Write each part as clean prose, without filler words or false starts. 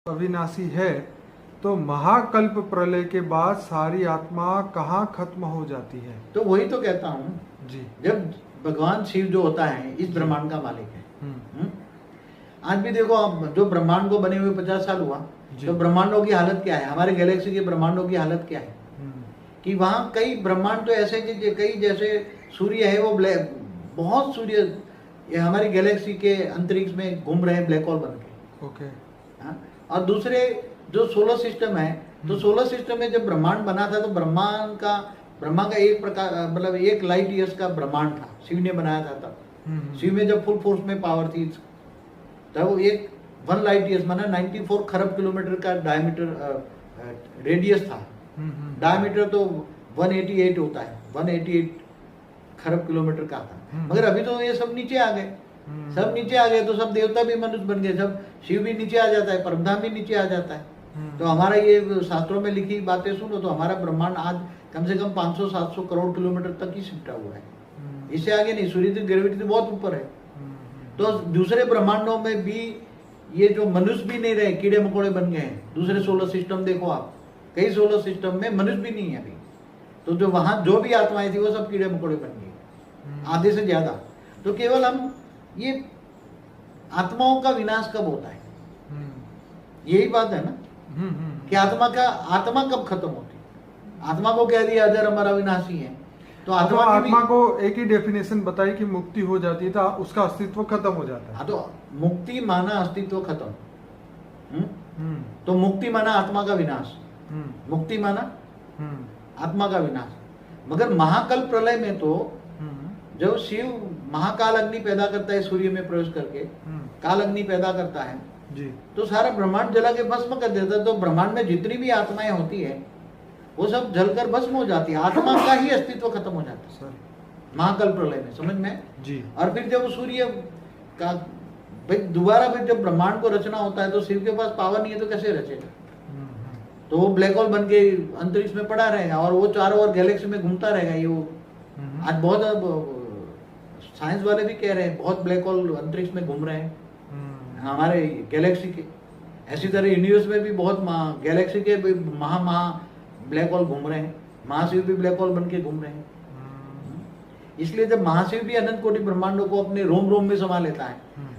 अविनाशी है, तो महाकल्प प्रलय के बाद सारी आत्मा कहाँ खत्म हो जाती है? तो वही तो कहता हूँ, जी। जब भगवान शिव जो होता है इस ब्रह्मांड का मालिक है। आज भी देखो आप, जो ब्रह्मांड को बने हुए 50 साल हुआ, तो ब्रह्मांडों की हालत क्या है, हमारे गैलेक्सी के ब्रह्मांडों की हालत क्या है, कि वहाँ कई ब्रह्मांड तो ऐसे कि कई, जैसे सूर्य है वो बहुत सूर्य ये हमारी गैलेक्सी के अंतरिक्ष में घूम रहे हैं ब्लैक होल बन के। ओके। और दूसरे जो सोलर सिस्टम है, तो सोलर सिस्टम में जब ब्रह्मांड बना था तो ब्रह्मा का एक प्रकार, मतलब 1 लाइट ईयर्स का ब्रह्मांड था, शिव ने बनाया था तब। शिव में जब फुल फोर्स में पावर थी तब 1 लाइट ईयर्स माना 94 खरब किलोमीटर का डायमीटर रेडियस था। डायमीटर तो 188 होता है, 188 खरब किलोमीटर का था। मगर अभी तो ये सब नीचे आ गए, सब नीचे आ गए, तो सब देवता भी मनुष्य बन गए, सब शिव भी नीचे आ जाता है, परमधाम भी नीचे आ जाता है। तो हमारा ये शास्त्रों में लिखी बातें सुनो तो हमारा ब्रह्मांड आज कम से कम 500-700 करोड़ किलोमीटर तक ही सिमटा हुआ है, इससे आगे नहीं। सूर्य की ग्रेविटी तो बहुत ऊपर है। तो दूसरे ब्रह्मांडों में भी ये जो मनुष्य भी नहीं रहे, कीड़े मकोड़े बन गए हैं। दूसरे सोलर सिस्टम देखो आप, कई सोलर सिस्टम में मनुष्य भी नहीं है अभी। तो जो वहां जो भी आत्माएं थी वो सब कीड़े मकोड़े बन गए, आधे से ज्यादा। तो केवल हम ये आत्माओं का विनाश कब होता है, यही बात है ना, कि आत्मा कब खत्म होती है। आत्मा को कह दिया अजर अमर अविनाशी है, तो आत्मा को एक ही डेफिनेशन बताई कि मुक्ति हो जाती है तो उसका अस्तित्व खत्म हो जाता है। तो मुक्ति माना अस्तित्व खत्म, तो मुक्ति माना आत्मा का विनाश, मुक्ति माना आत्मा का विनाश। मगर महाकल प्रलय में तो जब शिव महाकाल अग्नि पैदा करता है, सूर्य में प्रवेश करके काल अग्नि पैदा करता है जी, तो सारा ब्रह्मांड जला के भस्म कर देता है। तो ब्रह्मांड में जितनी भी आत्माएं होती है वो सब जलकर भस्म हो जाती है, आत्मा का ही अस्तित्व खत्म हो जाता है महाकल प्रलय में, समझ में जी। और फिर जब सूर्य का भाई दोबारा फिर जब ब्रह्मांड को रचना होता है तो शिव के पास पावर नहीं है तो कैसे रचेगा। तो वो ब्लैक होल बन के अंतरिक्ष में पड़ा रहेगा और वो चारों ओर गैलेक्सी में घूमता रहेगा। ये वो आज बहुत साइंस वाले भी कह रहे हैं बहुत ब्लैक होल अंतरिक्ष में घूम रहे हैं हमारे गैलेक्सी के। ऐसी तरह यूनिवर्स में भी बहुत गैलेक्सी के महा ब्लैक होल घूम रहे हैं, महाशिव भी ब्लैक होल बन के घूम रहे हैं। इसलिए जब महाशिव भी अनंत कोटि ब्रह्मांडों को अपने रोम रोम में समा लेता है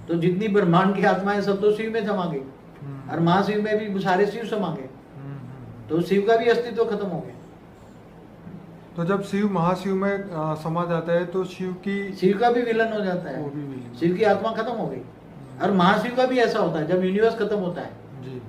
तो जितनी ब्रह्मांड की आत्माएं सब तो शिव में समा गई और महाशिव में भी सारे शिव समा गए, तो शिव का भी अस्तित्व खत्म हो गया। तो जब शिव महाशिव में समा जाता है तो शिव का भी विलन हो जाता है, शिव की आत्मा खत्म हो गई। और महाशिव का भी ऐसा होता है जब यूनिवर्स खत्म होता है जी।